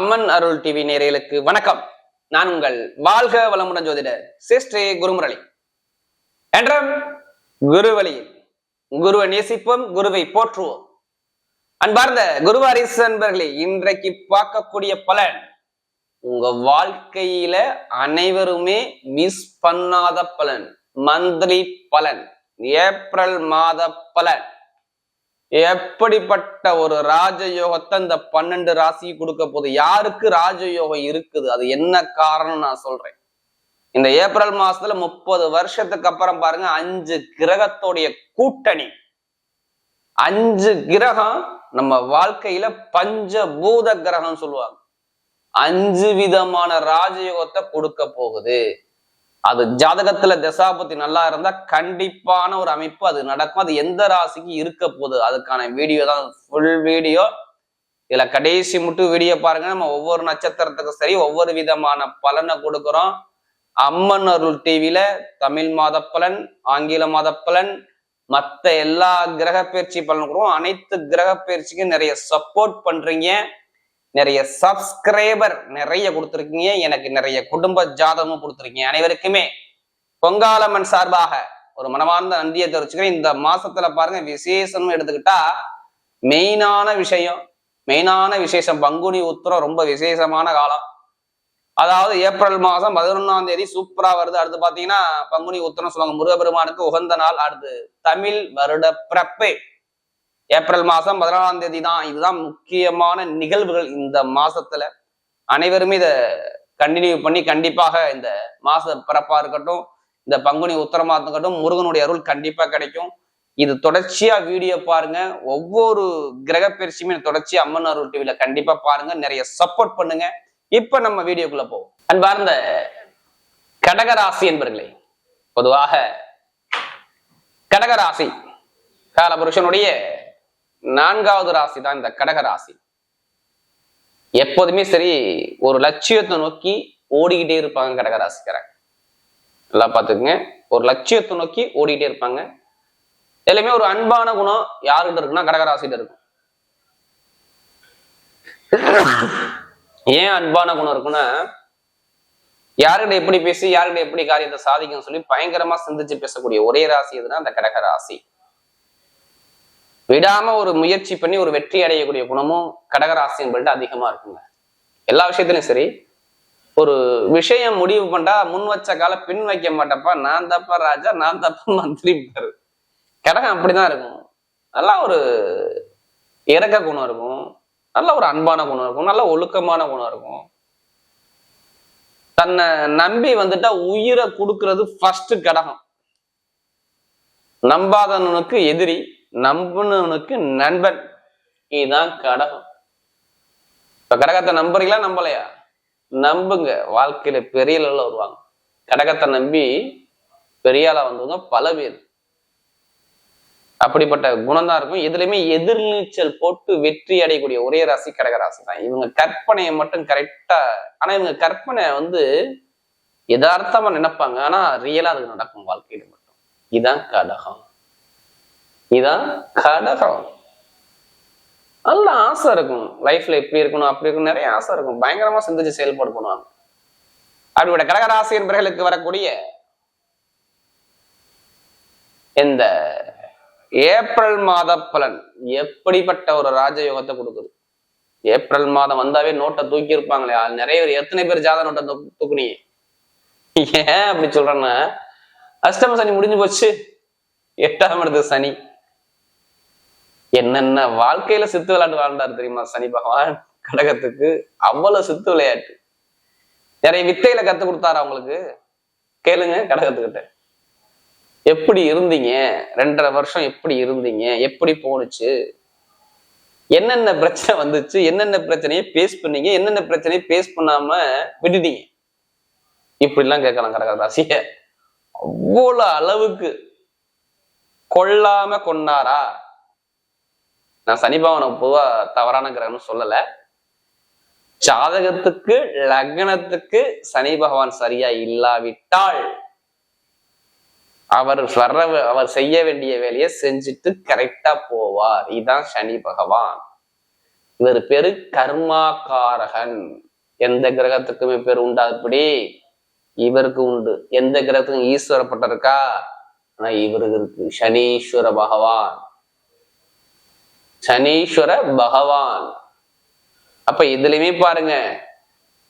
அம்மன் அருள் TV நேயர்களுக்கு வணக்கம். நான் உங்கள் வாழ்க வளமுடன் ஜோதிடர் சிஸ்ரீ குருமுரளி. என்றும் குருவழியில் குருவை நேசிப்போம், குருவை போற்றுவோம். அன்பார்ந்த குருவாரிசு அன்பர்களே, இன்றைக்கு பார்க்கக்கூடிய பலன் உங்க வாழ்க்கையில அனைவருமே மிஸ் பண்ணாத பலன். மந்த்லி பலன், ஏப்ரல் மாத பலன். எப்படிப்பட்ட ஒரு ராஜயோகத்தை இந்த 12 ராசிக்கு கொடுக்க போகுது? யாருக்கு ராஜயோகம் இருக்குது, அது என்ன காரணம் நான் சொல்றேன். இந்த ஏப்ரல் மாசத்துல 30 வருஷத்துக்கு அப்புறம் பாருங்க, 5 கிரகத்தோடைய கூட்டணி. 5 கிரகம் நம்ம வாழ்க்கையில பஞ்சபூத கிரகம் சொல்லுவாங்க. 5 விதமான ராஜயோகத்தை கொடுக்க போகுது. அது ஜாதகத்துல தசாபுத்தி நல்லா இருந்தா கண்டிப்பான ஒரு அமைப்பு அது நடக்கும். அது எந்த ராசிக்கு இருக்க போகுது, அதுக்கான வீடியோ தான், ஃபுல் வீடியோ. இதுல கடைசி மட்டும் வீடியோ பாருங்க. நம்ம ஒவ்வொரு நட்சத்திரத்துக்கும் சரி ஒவ்வொரு விதமான பலனை கொடுக்குறோம். அம்மன் அருள் டிவில தமிழ் மாத பலன், ஆங்கில மாத பலன், மற்ற எல்லா கிரக பயிற்சி பலன் கொடுக்கும். அனைத்து கிரக பயிற்சிக்கும் நிறைய சப்போர்ட் பண்றீங்க, நிறைய சப்ஸ்கிரைபர் நிறைய கொடுத்துருக்கீங்க, எனக்கு நிறைய குடும்ப ஜாதகமும் கொடுத்துருக்கீங்க. அனைவருக்குமே பொங்காலம்மன் சார்பாக ஒரு மனமார்ந்த நன்றியை தெரிவிச்சுக்கிறேன். இந்த மாசத்துல பாருங்க, விசேஷம் எடுத்துக்கிட்டா மெயினான விசேஷம் பங்குனி உத்திரம் ரொம்ப விசேஷமான காலம். அதாவது ஏப்ரல் மாசம் 11ஆம் தேதி சூப்பரா வருது. அடுத்து பாத்தீங்கன்னா பங்குனி உத்திரம் சொல்லுவாங்க, முருகப்பெருமானுக்கு உகந்த நாள். அடுத்து தமிழ் வருட பிறப்பு ஏப்ரல் மாசம் 14ஆம் தேதி தான். இதுதான் முக்கியமான நிகழ்வுகள் இந்த மாசத்துல. அனைவருமே இதை கண்டினியூ பண்ணி கண்டிப்பாக இந்த மாச பிறப்பா இருக்கட்டும், இந்த பங்குனி உத்தரமா இருக்கட்டும், முருகனுடைய அருள் கண்டிப்பா கிடைக்கும். இது தொடர்ச்சியா வீடியோ பாருங்க. ஒவ்வொரு கிரக பயிற்சியுமே தொடர்ச்சியா அம்மன் அருள் டிவில கண்டிப்பா பாருங்க, நிறைய சப்போர்ட் பண்ணுங்க. இப்ப நம்ம வீடியோக்குள்ள போவோம். அன்பார்ந்த கடகராசி என்பர்களே, பொதுவாக கடகராசி காலபுருஷனுடைய 4வது ராசி தான் இந்த கடகராசி. எப்போதுமே சரி ஒரு லட்சியத்தை நோக்கி ஓடிக்கிட்டே இருப்பாங்க கடகராசிக்காரங்க. நல்லா பாத்துக்குங்க, ஒரு லட்சியத்தை நோக்கி ஓடிக்கிட்டே இருப்பாங்க. எல்லாமே ஒரு அன்பான குணம் யாருகிட்ட இருக்குன்னா கடகராசிட்ட இருக்கும். ஏன் அன்பான குணம் இருக்குன்னா, யாருகிட்ட எப்படி பேசி யாருகிட்ட எப்படி காரியத்தை சாதிக்கணும்னு சொல்லி பயங்கரமா சிந்திச்சு பேசக்கூடிய ஒரே ராசி எதுனா அந்த கடகராசி. விடாம ஒரு முயற்சி பண்ணி ஒரு வெற்றி அடையக்கூடிய குணமும் கடகராசி என்பது அதிகமா இருக்குங்க. எல்லா விஷயத்திலும் சரி, ஒரு விஷயம் முடிவு பண்ணா முன் வச்ச கால பின் வைக்க மாட்டப்பா, நான் தப்பா ராஜா, நான் தப்பா மந்திரி. கடகம் அப்படிதான் இருக்கும். நல்லா ஒரு இறக்க குணம் இருக்கும், நல்ல ஒரு அன்பான குணம் இருக்கும், நல்ல ஒழுக்கமான குணம் இருக்கும். தன்னை நம்பி வந்துட்டா உயிரை கொடுக்கறது ஃபர்ஸ்ட் கடகம். நம்பாதவனுக்கு எதிரி, நம்புனவனுக்கு நண்பன். இதுதான் கடகம். இப்ப கடகத்தை நம்புறீங்களா நம்பலையா? நம்புங்க, வாழ்க்கையில பெரிய அளவுல வருவாங்க. கடகத்தை நம்பி பெரிய ஆளா வந்தவங்க பல பேர். அப்படிப்பட்ட குணம் தான் இருக்கும். எதுலையுமே எதிர்நீச்சல் போட்டு வெற்றி அடையக்கூடிய ஒரே ராசி கடகராசி தான். இவங்க கற்பனையை மட்டும் கரெக்டா, ஆனா இவங்க கற்பனை யதார்த்தமா நினைப்பாங்க, ஆனா ரியலா அது நடக்கும் வாழ்க்கையில மட்டும். இதுதான் கடகம். இதான் கடகம். நல்ல ஆசை இருக்கும், லைஃப்ல எப்படி இருக்கணும் அப்படி இருக்கணும், நிறைய ஆசை இருக்கும். பயங்கரமா சிந்திச்சு செயல்பாடு பண்ணுவாங்க. அப்படிப்பட்ட கடகராசி என்பவர்களுக்கு வரக்கூடிய இந்த ஏப்ரல் மாத பலன் எப்படிப்பட்ட ஒரு ராஜயோகத்தை கொடுக்குது. ஏப்ரல் மாதம் வந்தாவே நோட்டை தூக்கி இருப்பாங்களே நிறைய பேர். எத்தனை பேர் ஜாத நோட்டை தூக்குனீங்க? ஏன் அப்படி சொல்றேன்னா, அஷ்டம சனி முடிஞ்சு போச்சு, 8ஆம் இடத்து சனி. என்னென்ன வாழ்க்கையில சித்து விளையாட்டு வாழ்ந்தாரு தெரியுமா சனி பகவான் கடகத்துக்கு? அவ்வளவு சித்து விளையாட்டு. நிறைய வித்தையில கத்து கொடுத்தாரு அவங்களுக்கு. கேளுங்க கடகத்துக்கிட்ட, எப்படி இருந்தீங்க 2.5 வருஷம், எப்படி இருந்தீங்க, எப்படி போனுச்சு, என்னென்ன பிரச்சனை வந்துச்சு, என்னென்ன பிரச்சனையை பேஸ் பண்ணீங்க, என்னென்ன பிரச்சனையை பேஸ் பண்ணாம விட்டுட்டீங்க, இப்படிலாம் கேட்கலாம் கடக ராசிய. அவ்வளவு அளவுக்கு கொள்ளாம கொண்டாரா? நான் சனி பகவானை பொதுவா தவறான கிரகம்னு சொல்லல. ஜாதகத்துக்கு லக்னத்துக்கு சனி பகவான் சரியா இல்லாவிட்டால் அவர் செய்ய வேண்டிய வேலையை செஞ்சுட்டு கரெக்டா போவார். இதுதான் சனி பகவான். இவர் பேரு கர்மாக்காரகன். எந்த கிரகத்துக்குமே பேர் உண்டா அப்படி? இவருக்கு உண்டு. எந்த கிரகத்துக்கும் ஈஸ்வரப்பட்டம் இருக்கா? ஆனா இவருக்கு இருக்கு. சனீஸ்வர பகவான். சனீஸ்வர பகவான். அப்ப இதுலயுமே பாருங்க,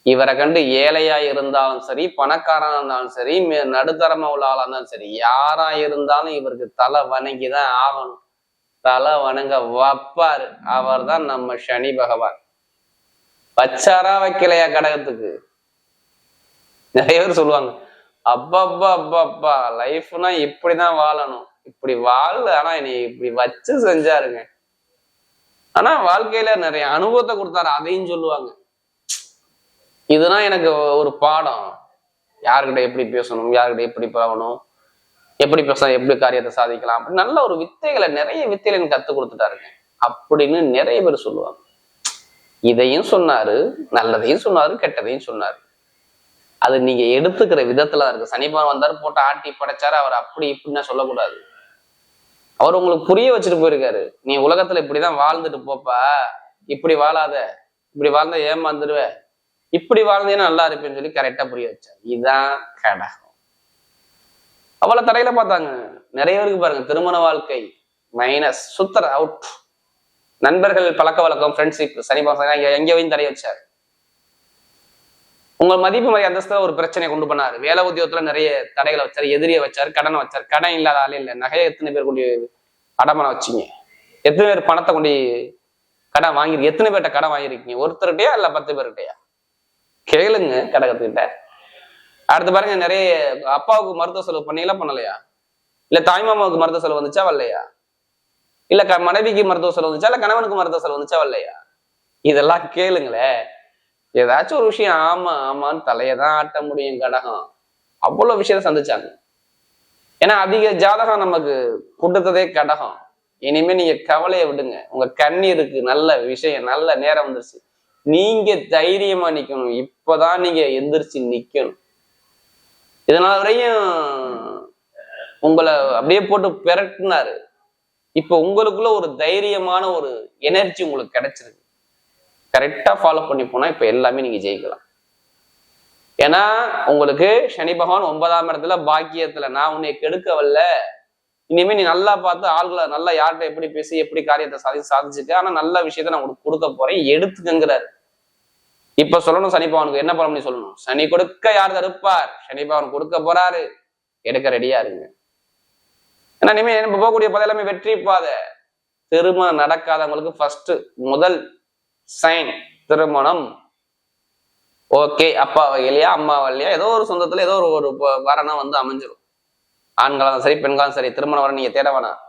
இவரை கண்டு ஏழையா இருந்தாலும் சரி, பணக்காரனா இருந்தாலும் சரி, நடுத்தரமா உள்ள ஆளா இருந்தாலும் சரி, யாரா இருந்தாலும் இவருக்கு தலை வணங்கிதான் ஆகணும். தலை வணங்க வைப்பாரு. அவர் தான் நம்ம சனி பகவான். வச்சாரா வைக்கலையா கடகத்துக்கு? நிறைய பேர் சொல்லுவாங்க, அப்பா அப்பா அப்பா அப்பா லைஃப்னா இப்படிதான் வாழணும், இப்படி வாழ, ஆனா நீ இப்படி வச்சு செஞ்சாருங்க. ஆனா வாழ்க்கையில நிறைய அனுபவத்தை கொடுத்தாரு, அதையும் சொல்லுவாங்க. இதுதான் எனக்கு ஒரு பாடம். யாருக்கிட்ட எப்படி பேசணும், யாருக்கிட்ட எப்படி போகணும், எப்படி பேசலாம், எப்படி காரியத்தை சாதிக்கலாம், அப்படின்னு நல்ல ஒரு வித்தைகளை, நிறைய வித்தைகளை எனக்கு கத்துக் கொடுத்துட்டாருங்க அப்படின்னு நிறைய பேர் சொல்லுவாங்க. இதையும் சொன்னாரு, நல்லதையும் சொன்னாரு, கெட்டதையும் சொன்னாரு. அது நீங்க எடுத்துக்கிற விதத்துல இருக்கு. சனிபான் வந்தாரு, போட்டு ஆட்டி படைச்சாரு, அவர் அப்படி இப்படின்னா சொல்லக்கூடாது. அவர் உங்களுக்கு புரிய வச்சுட்டு போயிருக்காரு. நீ உலகத்துல இப்படிதான் வாழ்ந்துட்டு போப்பா, இப்படி வாழாத, இப்படி வாழ்ந்தா ஏமாந்துருவ, இப்படி வாழ்ந்தேன்னா நல்லா இருப்பேன்னு சொல்லி கரெக்டா புரிய வச்சார். இதுதான் கடகம். அவளை தரையில பார்த்தாங்க. நிறைய பேருக்கு பாருங்க திருமண வாழ்க்கை மைனஸ், சுத்தர் அவுட். நண்பர்கள் பழக்க வழக்கம், ஃப்ரெண்ட்ஷிப், சனி பாசம் எங்கேயும் தடைய வச்சார். உங்க மதிப்பு மதிய அந்தஸ்துல ஒரு பிரச்சனையை கொண்டு பண்ணாரு. வேலை உத்தியோகத்துல நிறைய தடைகளை வச்சாரு, எதிரியை வச்சாரு, கடனை வச்சாரு. கடன் இல்லாத ஆளே இல்லை. நகையை எத்தனை பேர் கொண்டு அடமானம் வச்சிங்க? எத்தனை பேர் பணத்தை கொண்டு கடன் வாங்கி, எத்தனை பேர்கிட்ட கடன் வாங்கிருக்கீங்க? ஒருத்தர்கிட்டயா இல்ல 10 பேர்கிட்டயா? கேளுங்க கடகத்துக்கிட்ட. அடுத்து பாருங்க, நிறைய அப்பாவுக்கு மருத்துவ செலவு பண்ணீங்களா பண்ணலையா? இல்ல தாய்மாமாவுக்கு மருத்துவ செலவு வந்துச்சா வரலையா? இல்ல மனைவிக்கு மருத்துவ செலவு வந்துச்சா, இல்ல கணவனுக்கு மருத்துவ செலவு வந்துச்சா வரலையா? இதெல்லாம் கேளுங்களேன். ஏதாச்சும் ஒரு விஷயம் ஆமா ஆமான்னு தலையதான் ஆட்ட முடியும் கடகம். அவ்வளவு விஷயத்த சந்திச்சாங்க. ஏன்னா அதிக ஜாதகம் நமக்கு கொடுத்ததே கடகம். இனிமே நீங்க கவலையை விடுங்க. உங்க கண்ணீருக்கு நல்ல விஷயம், நல்ல நேரம் வந்துருச்சு. நீங்க தைரியமா நிக்கணும். இப்பதான் நீங்க எந்திரிச்சு நிக்கணும். இதனால வரையும் உங்களை அப்படியே போட்டு பெரட்டினாரு. இப்ப உங்களுக்குள்ள ஒரு தைரியமான ஒரு எனர்ஜி உங்களுக்கு கிடைச்சிருக்கு. கரெக்டா ஃபாலோ பண்ணி போனா இப்ப எல்லாமே நீங்க ஜெயிக்கலாம். ஏன்னா உங்களுக்கு சனி பகவான் 9ஆம் இடத்துல பாக்கியத்துல, நான் உன்னை கெடுக்க வரல, இனிமே நீ நல்லா பார்த்து ஆள்களை நல்லா யார்கிட்ட எப்படி பேசி எப்படி காரியத்தை சாதிச்சுக்க, ஆனா நல்ல விஷயத்த நான் உங்களுக்கு கொடுக்க போறேன், எடுத்துக்கங்கிறாரு. இப்ப சொல்லணும், சனி பகவானுக்கு என்ன பண்ணி சொல்லணும்? சனி கொடுக்க யார் தடுப்பார்? சனி பகவான் கொடுக்க போறாரு, எடுக்க ரெடியா இருங்க. ஏன்னா இனிமே போகக்கூடிய பாதை எல்லாமே வெற்றி பாதை. திருமணம் நடக்காதவங்களுக்கு ஃபர்ஸ்ட் முதல் சைன் திருமணம். ஓகே, அப்பா வகையிலையா அம்மா வகையிலையா ஏதோ ஒரு சொந்தத்துல ஏதோ ஒரு வரனா வந்து அமைஞ்சிடும். ஆண்களாலும் சரி பெண்களும் சரி, திருமணம் வர நீங்க தேட வேணாம்.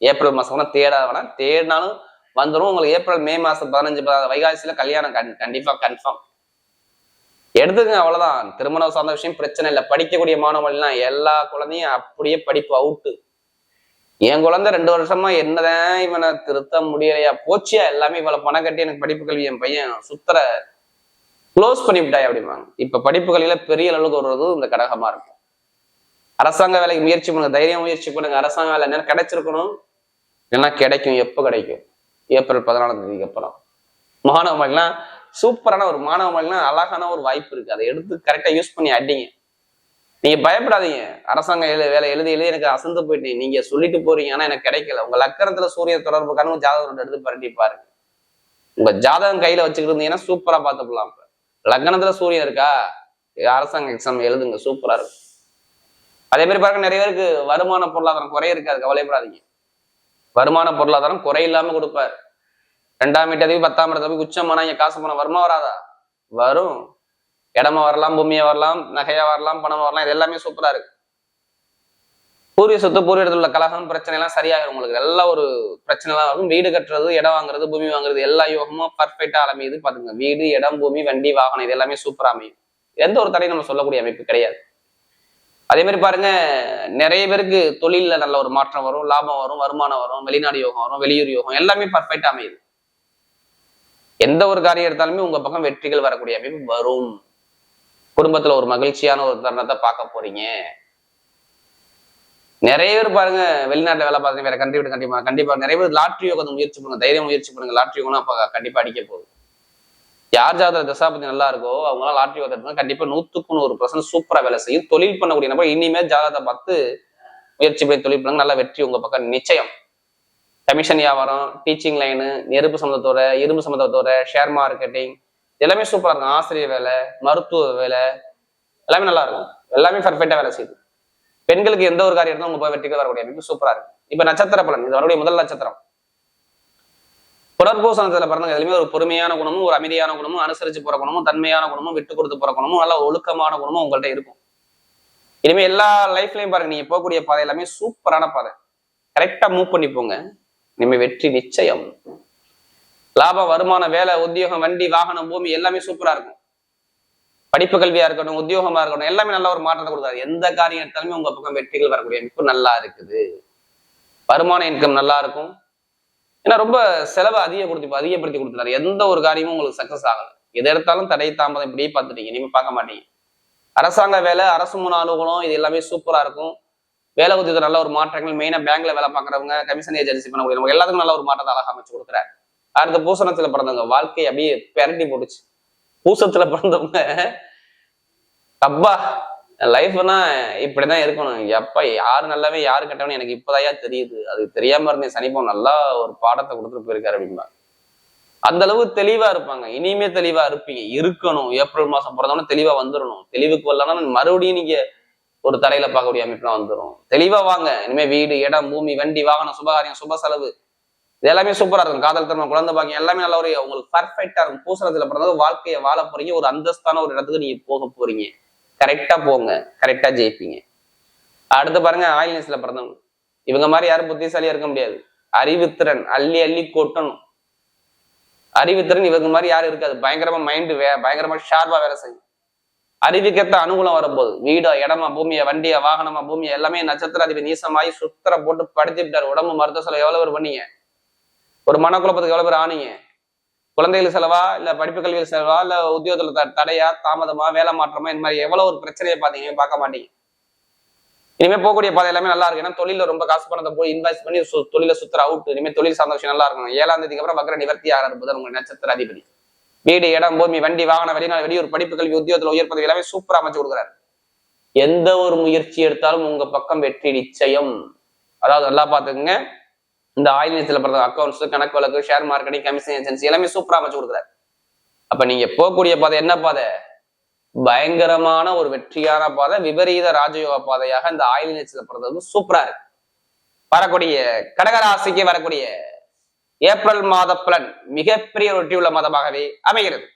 ஏப்ரல் மாசம் தேட வேணாம். தேடினாலும் வந்துடும் உங்களுக்கு. ஏப்ரல் மே மாசம் 15 வைகாசியில கல்யாணம் கண்டிப்பா கன்ஃபார்ம். எடுத்துக்கங்க, அவ்வளவுதான். திருமணம் சார்ந்த விஷயம் பிரச்சனை இல்லை. படிக்கக்கூடிய மாணவர்கள்லாம் எல்லா குழந்தையும் அப்படியே படிப்பு அவுட்டு. என் குழந்தை 2 வருஷமா என்னதான் இவனை திருத்த முடியலையா, போச்சியா எல்லாமே இவ்வளவு பணம் கட்டி எனக்கு படிப்பு கல்வி என் பையன் சுத்தர க்ளோஸ் பண்ணிவிட்டாய் அப்படிம்பாங்க. இப்ப படிப்பு கல்வியில பெரிய அளவுக்கு வருவது இந்த கடகமா இருக்கும். அரசாங்க வேலைக்கு முயற்சி பண்ணுங்க, தைரியம் முயற்சி பண்ணுங்க. அரசாங்க வேலை என்ன கிடைச்சிருக்கணும், ஏன்னா கிடைக்கும். எப்ப கிடைக்கும்? ஏப்ரல் 14ஆம் தேதிக்கு அப்புறம். மாணவர்கள்லாம் சூப்பரான ஒரு மாணவர்கள்லாம் அழகான ஒரு வாய்ப்பு இருக்கு. அதை எடுத்து கரெக்டா யூஸ் பண்ணி அடிங்க. நீங்க பயப்படாதீங்க. அரசாங்க வேலை எழுதி எனக்கு அசந்து போயிட்டேன், நீங்க சொல்லிட்டு போறீங்க, ஆனா எனக்கு கிடைக்கல. உங்க லக்கணத்துல சூரிய தொடர்புக்கான ஜாதகம் எடுத்து பரட்டி பாருங்க. உங்க ஜாதகம் கையில வச்சுக்கிட்டு இருந்தீங்கன்னா சூப்பரா பார்த்துக்கலாம். லக்னத்துல சூரியன் இருக்கா, அரசாங்க எக்ஸாம் எழுதுங்க, சூப்பரா இருக்கும். அதே மாதிரி பாருங்க, நிறைய பேருக்கு வருமான பொருளாதாரம் குறை இருக்காது, கவலைப்படாதீங்க. வருமான பொருளாதாரம் குறை இல்லாம கொடுப்பாரு. 2ஆம் வீட்டு 10ஆம் இடத்துல உச்சமானா இங்க காசு பணம் வருமா வராதா? வரும். இடமா வரலாம், பூமியா வரலாம், நகையா வரலாம், பணமா வரலாம். இது எல்லாமே சூப்பரா இருக்கு. பூர்வீக சொத்து, பூர்வீக இடத்துல உள்ள கலகம் பிரச்சனை எல்லாம் சரியாகும். உங்களுக்கு எல்லா ஒரு பிரச்சனை எல்லாம் இருக்கும். வீடு கட்டுறது, இடம் வாங்குறது, பூமி வாங்குறது, எல்லா யோகமும் பர்ஃபெக்டா அமையுது. பாத்துங்க, வீடு, இடம், பூமி, வண்டி, வாகனம் இது எல்லாமே சூப்பரா அமையும். எந்த ஒரு தடையும் நம்ம சொல்லக்கூடிய அமைப்பு கிடையாது. அதே மாதிரி பாருங்க, நிறைய பேருக்கு தொழில நல்ல ஒரு மாற்றம் வரும், லாபம் வரும், வருமானம் வரும், வெளிநாடு யோகம் வரும், வெளியூர் யோகம் எல்லாமே பர்ஃபெக்டா அமையுது. எந்த ஒரு காரியம் எடுத்தாலுமே உங்க பக்கம் வெற்றிகள் வரக்கூடிய அமைப்பு வரும். குடும்பத்துல ஒரு மகிழ்ச்சியான ஒரு தருணத்தை பார்க்க போறீங்க. நிறைய பேர் பாருங்க வெளிநாட்டுல வேலை பார்த்து வேற கண்ட்ரி விட்டு கண்டிப்பா நிறைய பேர் லாட்ரி யோகத்தை முயற்சி பண்ணுங்க, தைரியம் முயற்சி பண்ணுங்க. லாட்ரி யோகம் அப்ப கண்டிப்பா அடிக்க போகுது. யார் ஜாதக தசாபதி நல்லா இருக்கோ அவங்களாம் லாட்ரி யோகத்தை கண்டிப்பா 100% சூப்பரா வேலை செய்யும். தொழில் பண்ணக்கூடிய நபர் இனிமேல் ஜாதகத்தை பார்த்து முயற்சி பண்ணி தொழில் பண்ணுங்க, நல்ல வெற்றி உங்க பக்கம் நிச்சயம். கமிஷன் வியாபாரம், டீச்சிங் லைனு, நெருப்பு சம்பந்தத்தோட, இரும்பு சம்பந்தத்தோட, ஷேர் மார்க்கெட்டிங் எல்லாமே சூப்பரா இருக்கும். ஆசிரியர் வேலை, மருத்துவ வேலை எல்லாமே நல்லா இருக்கும். எல்லாமே பர்ஃபெக்டா வேலை செய்யுது. பெண்களுக்கு எந்த ஒரு காரியம் உங்க போய் வெற்றிகள் வரக்கூடிய அமைப்பு சூப்பரா இருக்கு. இப்ப நட்சத்திர பலன், இது வரக்கூடிய முதல் நட்சத்திரம் புனர்பூசணத்துல பிறந்தவங்க எதுவுமே ஒரு பொறுமையான குணமும், ஒரு அமைதியான குணமும், அனுசரிச்சு போற குணமும், தன்மையான குணமும், விட்டு கொடுத்து போற குணமும், நல்ல ஒழுக்கமான குணமும் உங்கள்ட்ட இருக்கும். இனிமே எல்லா லைஃப்லயும் பாருங்க, நீங்க போகக்கூடிய பாதை எல்லாமே சூப்பரான பாதை. கரெக்டா மூவ் பண்ணி போங்க, இனிமே வெற்றி நிச்சயம். லாபம், வருமானம், வேலை, உத்தியோகம், வண்டி, வாகனம், பூமி எல்லாமே சூப்பரா இருக்கும். படிப்பு கல்வியா இருக்கட்டும், உத்தியோகமா இருக்கட்டும், எல்லாமே நல்ல ஒரு மாற்றத்தை கொடுக்காது. எந்த காரியம் எடுத்தாலுமே உங்க பக்கம் வெற்றிகள் வரக்கூடிய அமைப்பு நல்லா இருக்குது. வருமான இன்கம் நல்லா இருக்கும். ஏன்னா ரொம்ப செலவை அதிகப்படுத்தி கொடுத்துறாரு. எந்த ஒரு காரியமும் உங்களுக்கு சக்சஸ் ஆகல. எதை எடுத்தாலும் தடை தாமதம் இப்படியே பார்த்துட்டீங்க, இனிமே பார்க்க மாட்டீங்க. அரசாங்க வேலை, அரசு முன் அலுவலகம் இது எல்லாமே சூப்பரா இருக்கும். வேலை உத்தியத்தை நல்ல ஒரு மாற்றங்கள், மெயினா பேங்க்ல வேலை பார்க்குறவங்க, கமிஷன் ஏஜென்சி பண்ணக்கூடிய எல்லாத்துக்கும் நல்ல ஒரு மாற்றத்தை அழகா அமைச்சு கொடுக்குறாரு. அடுத்த பூசணத்துல பிறந்தவங்க வாழ்க்கை அப்படியே பெரட்டி போட்டுச்சு. பூசத்துல பிறந்தவங்க அப்பா லைஃப்னா இப்படிதான் இருக்கணும். எப்ப யாரு நல்லாவே யாரு கெட்டவனு எனக்கு இப்பதாயா தெரியுது. அது தெரியாம இருந்தேன், சனிப்பம் நல்லா ஒரு பாடத்தை கொடுத்துட்டு போயிருக்காரு அப்படின்பா. அந்த அளவு தெளிவா இருப்பாங்க. இனிமே தெளிவா இருப்பீங்க, இருக்கணும். ஏப்ரல் மாசம் பிறந்தவொடனே தெளிவா வந்துடணும். தெளிவுக்கு வரலன்னா மறுபடியும் நீங்க ஒரு தலையில பார்க்கக்கூடிய அமைப்புலாம் வந்துடும். தெளிவா வாங்க. இனிமே வீடு, இடம், பூமி, வண்டி, வாகனம், சுபகாரியம், சுப செலவு இது எல்லாமே சூப்பரா இருக்கும். காதல் திருமணம், குழந்தை பாக்கியம் எல்லாமே நல்ல ஒரு உங்களுக்கு பர்ஃபெக்டா இருக்கும். பூசணத்துல பிறந்தது வாழ்க்கையை வாழ போறீங்க. ஒரு அந்தஸ்தான ஒரு இடத்துக்கு நீங்க போக போறீங்க. கரெக்டா போங்க, கரெக்டா ஜெயிப்பீங்க. அடுத்து பாருங்க, ஆயில்நேசத்துல பிறந்தவங்க இவங்க மாதிரி யாரும் புத்திசாலியா இருக்க முடியாது. அறிவுத்திறன் அள்ளி அள்ளி கொட்டணும். அறிவுத்திறன் இவங்க மாதிரி யாரும் இருக்காது. பயங்கரமா மைண்டு பயங்கரமா ஷார்ப்பா வேலை செய்யும். அறிவுக்கேற்ற அனுகூலம் வரும்போது வீடா, இடமா, பூமியா, வண்டியா, வாகனமா, பூமியா எல்லாமே நட்சத்திர அதிபதி நீசமாயி சுத்தர போட்டு படுத்திவிட்டாரு. உடம்பு மருத்துவ செலவு எவ்வளவு பேர் பண்ணீங்க? ஒரு மனக்குழப்பத்துக்கு எவ்வளவு பேர் ஆனீங்க? குழந்தைகள் செலவா, இல்ல படிப்பு கல்வியில் செலவா, இல்ல உத்தியோகத்துல தடையா, தாமதமா, வேலை மாற்றமா, இந்த மாதிரி எவ்வளவு ஒரு பிரச்சனையை பாத்தீங்க, பார்க்க மாட்டீங்க. இனிமே போகக்கூடிய பாதை எல்லாமே நல்லா இருக்கு. ஏன்னா தொழில ரொம்ப காசு பணத்தை போய் இன்வெஸ்ட் பண்ணி தொழில சுத்துற அவுட். இனிமே தொழில் சார்ந்த விஷயம் நல்லா இருக்கும். 7ஆம் தேதிக்கு அப்புறம் வக்ர நிவர்த்தி ஆகிறது புதன் உங்க நட்சத்திர அதிபதி. வீடு, இடம், பூமி, வண்டி, வாகனம், வெளிநாடு, வெளியூர், படிப்பு கல்வி, உத்தியோகத்துல உயர் பதவி எல்லாமே சூப்பரா அமைச்சு கொடுக்குறாரு. எந்த ஒரு முயற்சி எடுத்தாலும் உங்க பக்கம் வெற்றி நிச்சயம். அதாவது நல்லா பாத்துக்கங்க, இந்த ஆயில்நேசத்துல பிறந்த அக்கௌண்ட்ஸ், கணக்கு வழக்கு, ஷேர் மார்க்கெட்டிங், கமிஷன் ஏஜென்சி எல்லாமே சூப்பரா அமைச்சு கொடுக்குறாரு. அப்ப நீங்க போகக்கூடிய பாதை என்ன பாதை? பயங்கரமான ஒரு வெற்றியான பாதை, விபரீத ராஜயோக பாதையாக இந்த ஆயில்நேசத்துல பிறந்தது சூப்பரா இருக்கு. வரக்கூடிய கடகராசிக்கு வரக்கூடிய ஏப்ரல் மாத பலன் மிகப்பெரிய வெற்றியுள்ள மாதமாகவே அமைகிறது.